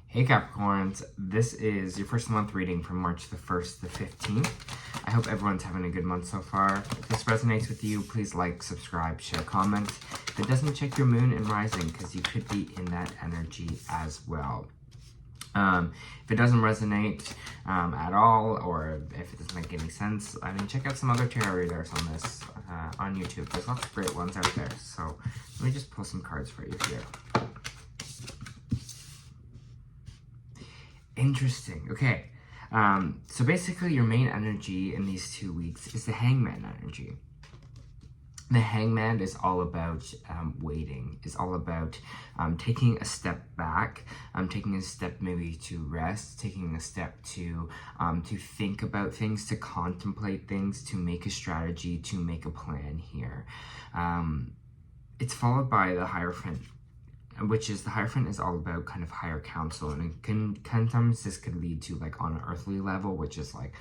Hey Capricorns, this is your first month reading from March the 1st to the 15th. I hope everyone's having a good month so far. If this resonates with you, please like, subscribe, share, comment. If it doesn't, check your moon and rising because you could be in that energy as well. If it doesn't resonate at all, or if it doesn't make any sense, I mean, check out some other tarot readers on this on YouTube. There's lots of great ones out there. So let me just pull some cards for you here. Interesting. Okay. So basically your main energy in these 2 weeks is the Hangman energy. The Hangman is all about waiting, is all about taking a step back, taking a step maybe to rest, taking a step to think about things, to contemplate things, to make a strategy, to make a plan here. It's followed by the Hierophant, which is the Hierophant is all about kind of higher counsel, and it can sometimes this could lead to like on an earthly level, which is like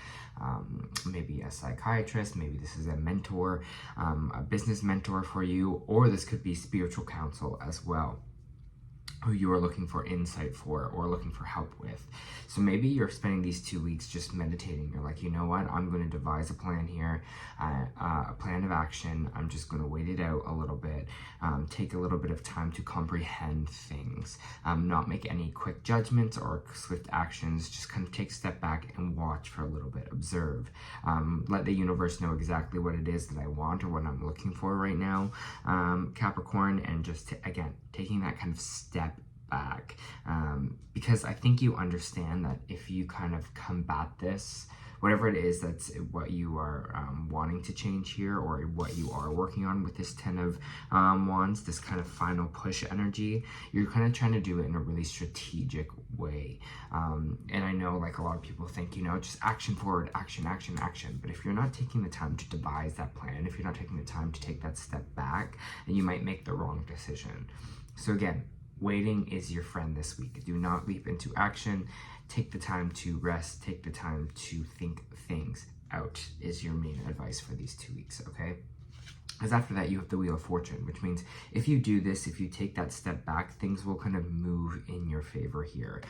maybe a psychiatrist, maybe this is a mentor, a business mentor for you, or this could be spiritual counsel as well, who you are looking for insight for or looking for help with. So maybe you're spending these 2 weeks just meditating. You're like, you know what, I'm going to devise a plan here, a plan of action. I'm just going to wait it out a little bit, take a little bit of time to comprehend things, not make any quick judgments or swift actions. Just kind of take a step back and watch for a little bit, observe, let the universe know exactly what it is that I want or what I'm looking for right now, Capricorn, and just again taking that kind of step back, because I think you understand that if you kind of combat this, whatever it is that's what you are wanting to change here, or what you are working on with this 10 of Wands, this kind of final push energy, you're kind of trying to do it in a really strategic way. And I know like a lot of people think, you know, just action forward, action, action, action. But if you're not taking the time to devise that plan, if you're not taking the time to take that step back, then you might make the wrong decision. So again, waiting is your friend this week. Do not leap into action. Take the time to rest. Take the time to think things out is your main advice for these 2 weeks, okay? Because after that, you have the Wheel of Fortune, which means if you do this, if you take that step back, things will kind of move in your favor here.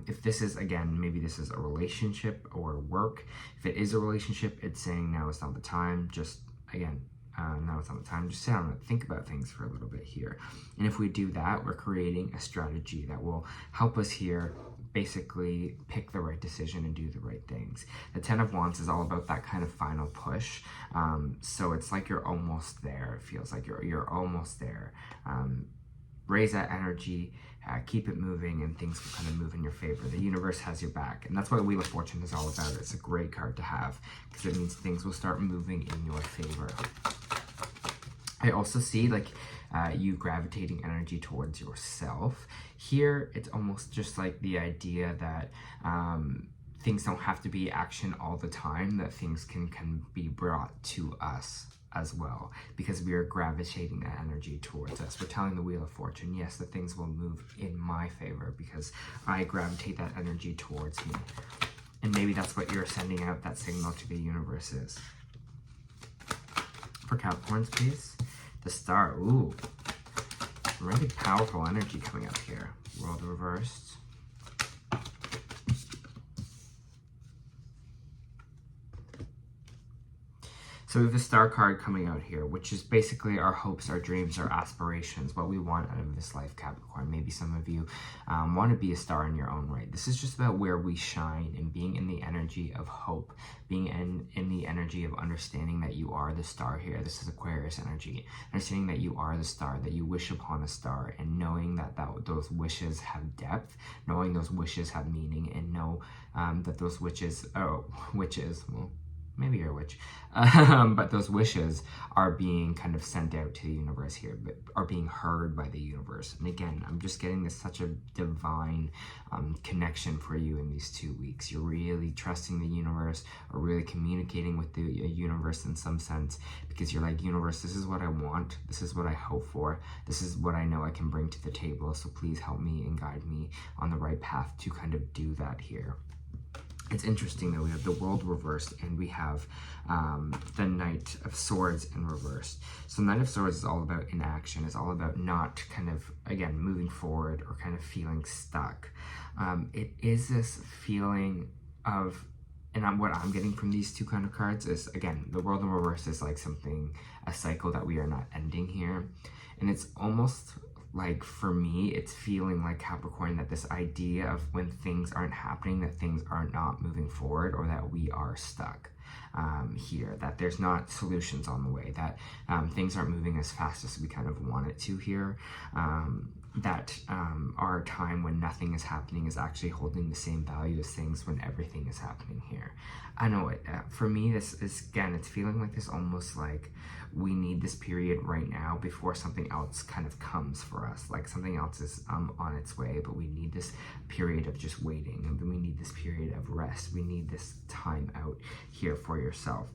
If this is, again, maybe this is a relationship or work. If it is a relationship, it's saying now is not the time. Just, again, now it's not the time. Just sit down and think about things for a little bit here. And if we do that, we're creating a strategy that will help us here basically pick the right decision and do the right things. The 10 of Wands is all about that kind of final push. So it's like you're almost there. It feels like you're almost there. Raise that energy, keep it moving, and things will kind of move in your favor. The universe has your back, and that's what Wheel of Fortune is all about. It's a great card to have because it means things will start moving in your favor. I also see like you gravitating energy towards yourself. Here, it's almost just like the idea that things don't have to be action all the time, that things can be brought to us as well, because we are gravitating that energy towards us. We're telling the Wheel of Fortune, yes, that things will move in my favor because I gravitate that energy towards me. And maybe that's what you're sending out that signal to the universe is. For Capricorns, please. The Star. Ooh. Really powerful energy coming up here. World reversed. So we have the Star card coming out here, which is basically our hopes, our dreams, our aspirations, what we want out of this life, Capricorn. Maybe some of you want to be a star in your own right. This is just about where we shine and being in the energy of hope, being in the energy of understanding that you are the star here. This is Aquarius energy. Understanding that you are the star, that you wish upon a star, and knowing that those wishes have depth, knowing those wishes have meaning, and know that those witches, well, maybe you're a witch, but those wishes are being kind of sent out to the universe here, but are being heard by the universe. And again, I'm just getting this such a divine connection for you in these 2 weeks. You're really trusting the universe, or really communicating with the universe in some sense, because you're like, universe, this is what I want, this is what I hope for, this is what I know I can bring to the table, so please help me and guide me on the right path to kind of do that here. It's interesting though, we have the World reversed and we have the Knight of Swords in reversed. So Knight of Swords is all about inaction. It's all about not kind of, again, moving forward or kind of feeling stuck. It is this feeling of, and what I'm getting from these two kind of cards is, again, the World in reverse is like something, a cycle that we are not ending here. And it's almost like, for me, it's feeling like Capricorn, that this idea of when things aren't happening, that things are not moving forward, or that we are stuck here, that there's not solutions on the way, that things aren't moving as fast as we kind of want it to here, that our time when nothing is happening is actually holding the same value as things when everything is happening here. I know it, for me, this is, again, it's feeling like this, almost like we need this period right now before something else kind of comes for us, like something else is on its way, but we need this period of just waiting, and we need this period of rest. We need this time out here for yourself,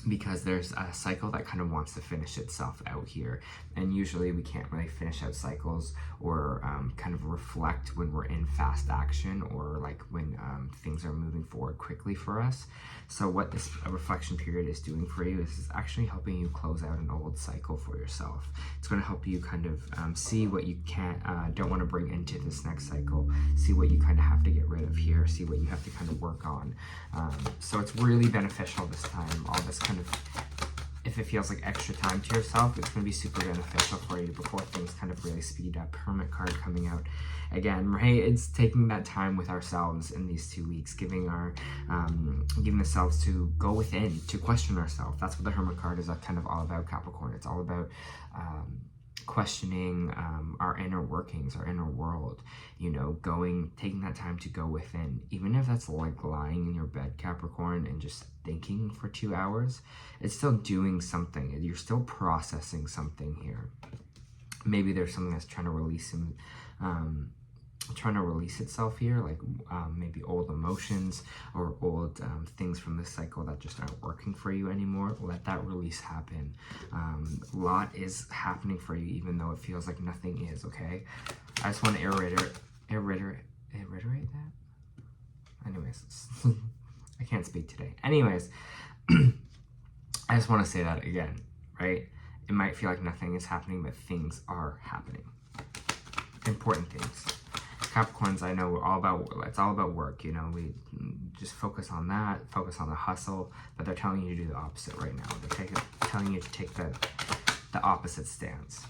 because there's a cycle that kind of wants to finish itself out here. And usually we can't really finish out cycles or kind of reflect when we're in fast action, or like when things are moving forward quickly for us. So what this reflection period is doing for you is actually helping you close out an old cycle for yourself. It's going to help you kind of see what you don't want to bring into this next cycle, see what you kind of have to get rid of here, see what you have to kind of work on. So it's really beneficial this time, all this kind of, if it feels like extra time to yourself, it's going to be super beneficial for you before things kind of really speed up. Hermit card coming out again, right? It's taking that time with ourselves in these 2 weeks, giving ourselves to go within, to question ourselves. That's what the Hermit card is kind of all about, Capricorn. It's all about questioning our inner workings, our inner world, you know, taking that time to go within, even if that's like lying in your bed, Capricorn, and just thinking for 2 hours. It's still doing something. You're still processing something here. Maybe there's something that's trying to release itself here, like maybe old emotions or old things from this cycle that just aren't working for you anymore. Let that release happen. A lot is happening for you, even though it feels like nothing is, okay? I just want to reiterate that. Anyways, I can't speak today. Anyways, I just want to say that again, right? It might feel like nothing is happening, but things are happening. Important things. Capricorns, I know it's all about work, you know, we just focus on that, focus on the hustle, but they're telling you to do the opposite right now. They're telling you to take the opposite stance.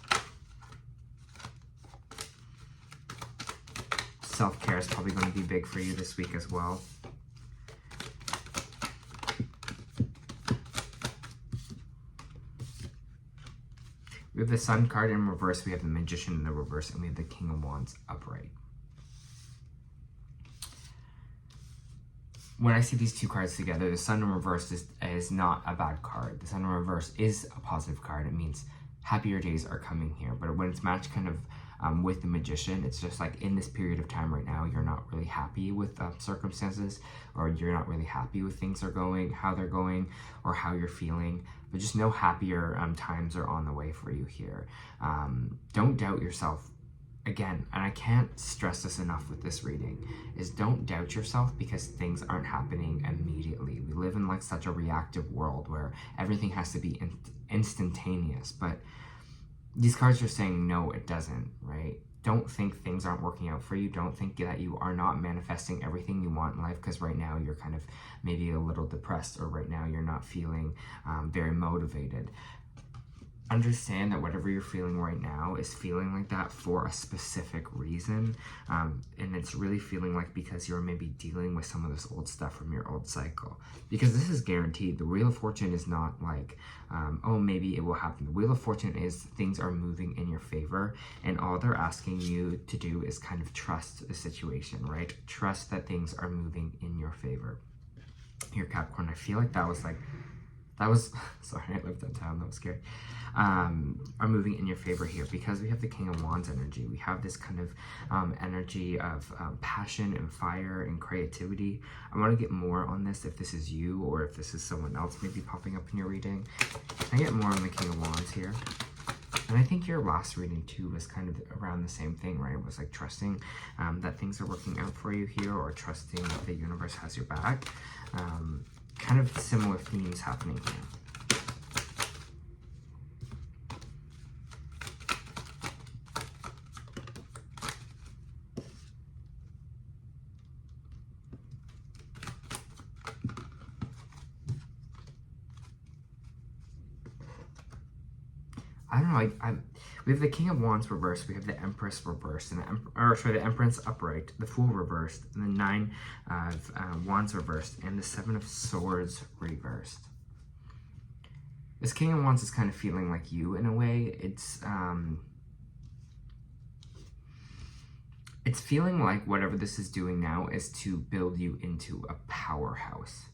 Self-care is probably going to be big for you this week as well. We have the Sun card in reverse, we have the Magician in the reverse, and we have the King of Wands upright. When I see these two cards together, the Sun in reverse is not a bad card. The Sun in reverse is a positive card. It means happier days are coming here. But when it's matched kind of with the Magician, it's just like in this period of time right now, you're not really happy with circumstances, or you're not really happy with things are going, how they're going, or how you're feeling. But just know happier times are on the way for you here. Don't doubt yourself. Again, and I can't stress this enough with this reading, is don't doubt yourself because things aren't happening immediately. We live in like such a reactive world where everything has to be instantaneous, but these cards are saying, no, it doesn't, right? Don't think things aren't working out for you. Don't think that you are not manifesting everything you want in life because right now you're kind of maybe a little depressed, or right now you're not feeling very motivated. Understand that whatever you're feeling right now is feeling like that for a specific reason, and it's really feeling like because you're maybe dealing with some of this old stuff from your old cycle. Because this is guaranteed. The Wheel of Fortune is not like, oh, maybe it will happen. The Wheel of Fortune is things are moving in your favor, and all they're asking you to do is kind of trust the situation, right? Trust that things are moving in your favor. Here, Capricorn, I feel like that was, sorry, I lived downtown, that was scary. Are moving in your favor here because we have the King of Wands energy. We have this kind of energy of passion and fire and creativity. I want to get more on this if this is you or if this is someone else maybe popping up in your reading. I get more on the King of Wands here. And I think your last reading too was kind of around the same thing, right? It was like trusting that things are working out for you here, or trusting that the universe has your back. Kind of similar themes happening here. I don't know, we have the King of Wands reversed, we have the Empress reversed, and the Empress upright, the Fool reversed, and the Nine of Wands reversed, and the Seven of Swords reversed. This King of Wands is kind of feeling like you in a way. It's feeling like whatever this is doing now is to build you into a powerhouse.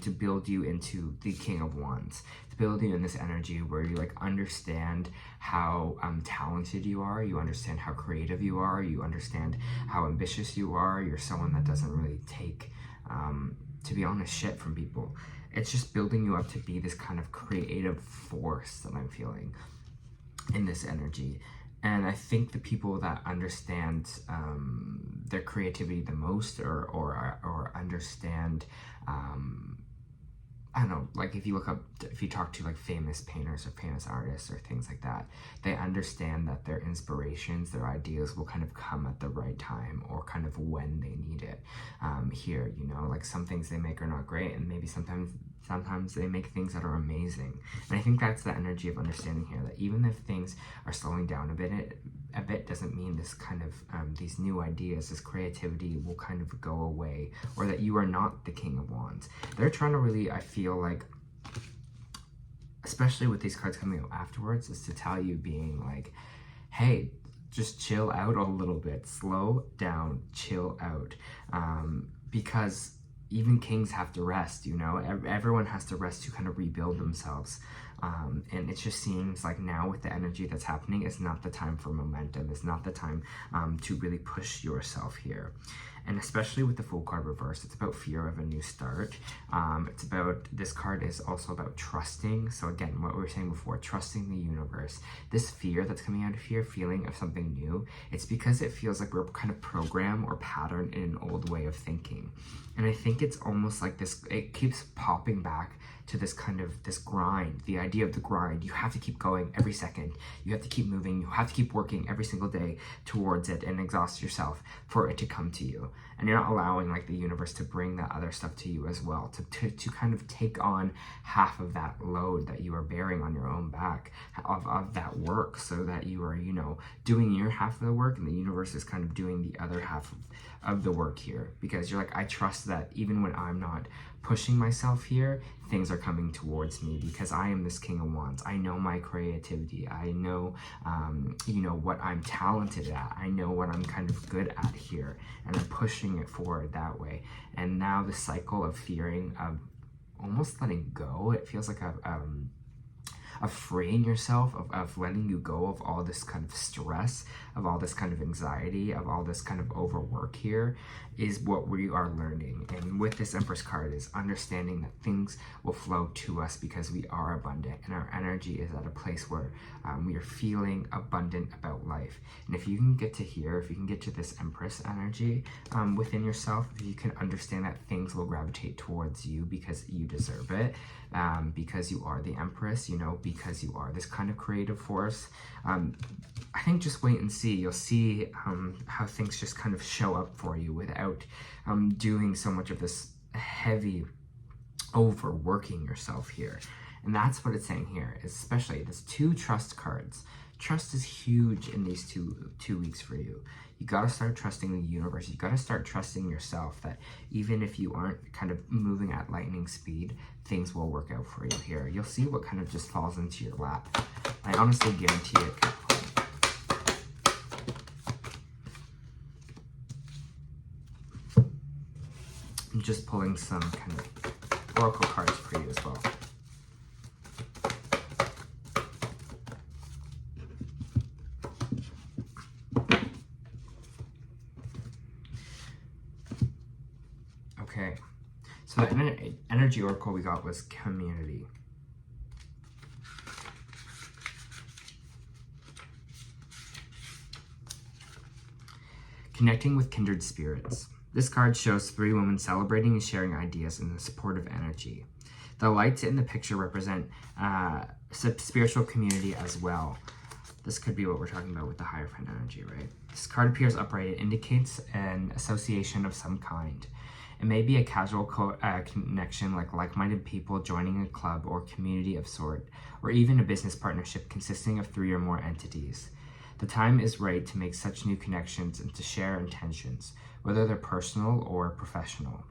To build you into the King of Wands, to build you in this energy where you like understand how talented you are, you understand how creative you are, you understand how ambitious you are. You're someone that doesn't really take, to be honest, shit from people. It's just building you up to be this kind of creative force that I'm feeling in this energy. And I think the people that understand their creativity the most, or understand, I don't know, like if you talk to like famous painters or famous artists or things like that, they understand that their inspirations, their ideas will kind of come at the right time, or kind of when they need it. Here, you know, like some things they make are not great, and maybe sometimes they make things that are amazing. And I think that's the energy of understanding here, that even if things are slowing down a bit doesn't mean this kind of these new ideas, this creativity will kind of go away, or that you are not the King of Wands. They're trying to really, I feel like, especially with these cards coming out afterwards, is to tell you, being like, hey, just chill out a little bit, slow down, chill out, because even kings have to rest, you know, everyone has to rest to kind of rebuild themselves. And it just seems like now with the energy that's happening, it's not the time for momentum. It's not the time to really push yourself here. And especially with the Fool card reversed, it's about fear of a new start. It's about, this card is also about trusting. So again, what we were saying before, trusting the universe. This fear that's coming out of here, feeling of something new, it's because it feels like we're kind of programmed or patterned in an old way of thinking. And I think it's almost like this, it keeps popping back to this kind of, this grind, the idea of the grind. You have to keep going every second. You have to keep moving. You have to keep working every single day towards it and exhaust yourself for it to come to you. And you're not allowing like the universe to bring that other stuff to you as well, to kind of take on half of that load that you are bearing on your own back of that work, so that you are, you know, doing your half of the work and the universe is kind of doing the other half of the work here. Because you're like, I trust that even when I'm not pushing myself here, things are coming towards me, because I am this King of Wands. I know my creativity. I know, you know, what I'm talented at. I know what I'm kind of good at here, and I'm pushing it forward that way. And now the cycle of fearing, of almost letting go, it feels like of freeing yourself, of letting you go of all this kind of stress, of all this kind of anxiety, of all this kind of overwork here, is what we are learning. And with this Empress card is understanding that things will flow to us because we are abundant, and our energy is at a place where we are feeling abundant about life. And if you can get to here, if you can get to this Empress energy within yourself, if you can understand that things will gravitate towards you because you deserve it, because you are the Empress, you know, because you are this kind of creative force. I think just wait and see. You'll see how things just kind of show up for you without doing so much of this heavy overworking yourself here. And that's what it's saying here, especially this 2 trust cards. Trust is huge in these two weeks for you. You got to start trusting the universe. You got to start trusting yourself, that even if you aren't kind of moving at lightning speed, things will work out for you here. You'll see what kind of just falls into your lap. I honestly guarantee it. I'm just pulling some kind of oracle cards for you as well. Okay, so the energy oracle we got was community. Connecting with kindred spirits. This card shows 3 women celebrating and sharing ideas in a supportive energy. The lights in the picture represent spiritual community as well. This could be what we're talking about with the Hierophant energy, right? This card appears upright. It indicates an association of some kind. It may be a casual connection, like like-minded people joining a club or community of sort, or even a business partnership consisting of 3 or more entities. The time is right to make such new connections and to share intentions, whether they're personal or professional.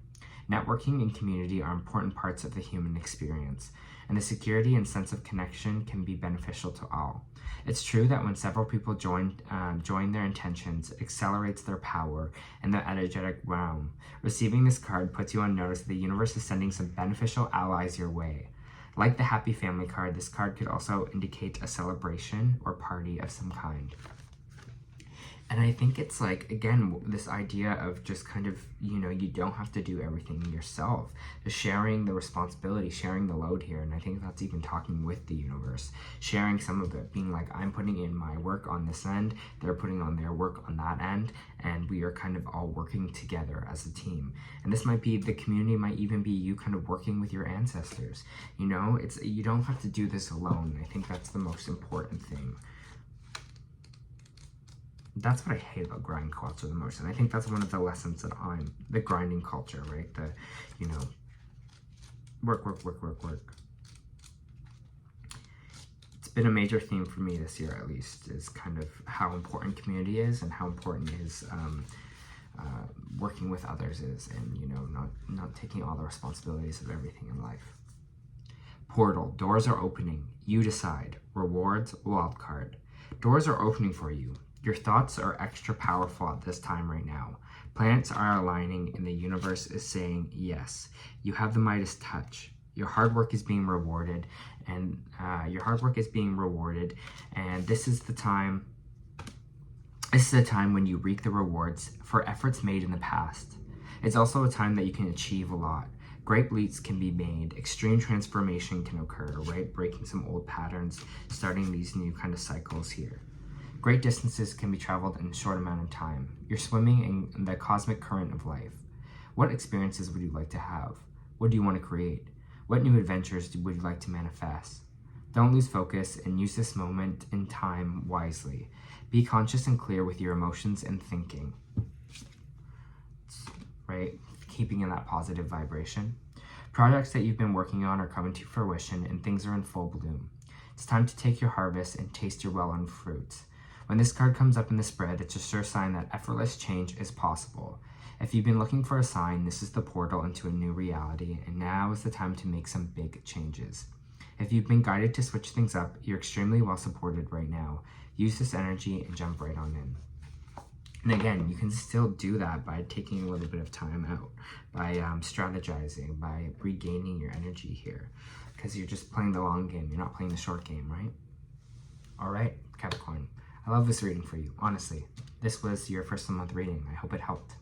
Networking and community are important parts of the human experience, and the security and sense of connection can be beneficial to all. It's true that when several people join their intentions, it accelerates their power in the energetic realm. Receiving this card puts you on notice that the universe is sending some beneficial allies your way. Like the Happy Family card, this card could also indicate a celebration or party of some kind. And I think it's like, again, this idea of just kind of, you don't have to do everything yourself. Just sharing the responsibility, sharing the load here. And I think that's even talking with the universe. Sharing some of it, being like, I'm putting in my work on this end, they're putting on their work on that end, and we are kind of all working together as a team. And this might be, the community might even be you kind of working with your ancestors. You don't have to do this alone. I think that's the most important thing. That's what I hate about grind culture the most, and I think that's one of the lessons that the grinding culture, right? The, work. It's been a major theme for me this year, at least, is kind of how important community is and how important is working with others is, and, not taking all the responsibilities of everything in life. Portal, doors are opening. You decide. Rewards, wild card. Doors are opening for you. Your thoughts are extra powerful at this time right now. Planets are aligning and the universe is saying yes. You have the Midas touch. Your hard work is being rewarded, and this is the time when you reap the rewards for efforts made in the past. It's also a time that you can achieve a lot. Great leaps can be made. Extreme transformation can occur, right? Breaking some old patterns, starting these new kind of cycles here. Great distances can be traveled in a short amount of time. You're swimming in the cosmic current of life. What experiences would you like to have? What do you want to create? What new adventures would you like to manifest? Don't lose focus and use this moment in time wisely. Be conscious and clear with your emotions and thinking. Right? Keeping in that positive vibration. Projects that you've been working on are coming to fruition and things are in full bloom. It's time to take your harvest and taste your well-earned fruits. When this card comes up in the spread, it's a sure sign that effortless change is possible. If you've been looking for a sign, this is the portal into a new reality, and now is the time to make some big changes. If you've been guided to switch things up, you're extremely well supported right now. Use this energy and jump right on in. And again, you can still do that by taking a little bit of time out, by strategizing, by regaining your energy here, because you're just playing the long game. You're not playing the short game, right? All right, Capricorn. I love this reading for you, honestly. This was your first of the month reading. I hope it helped.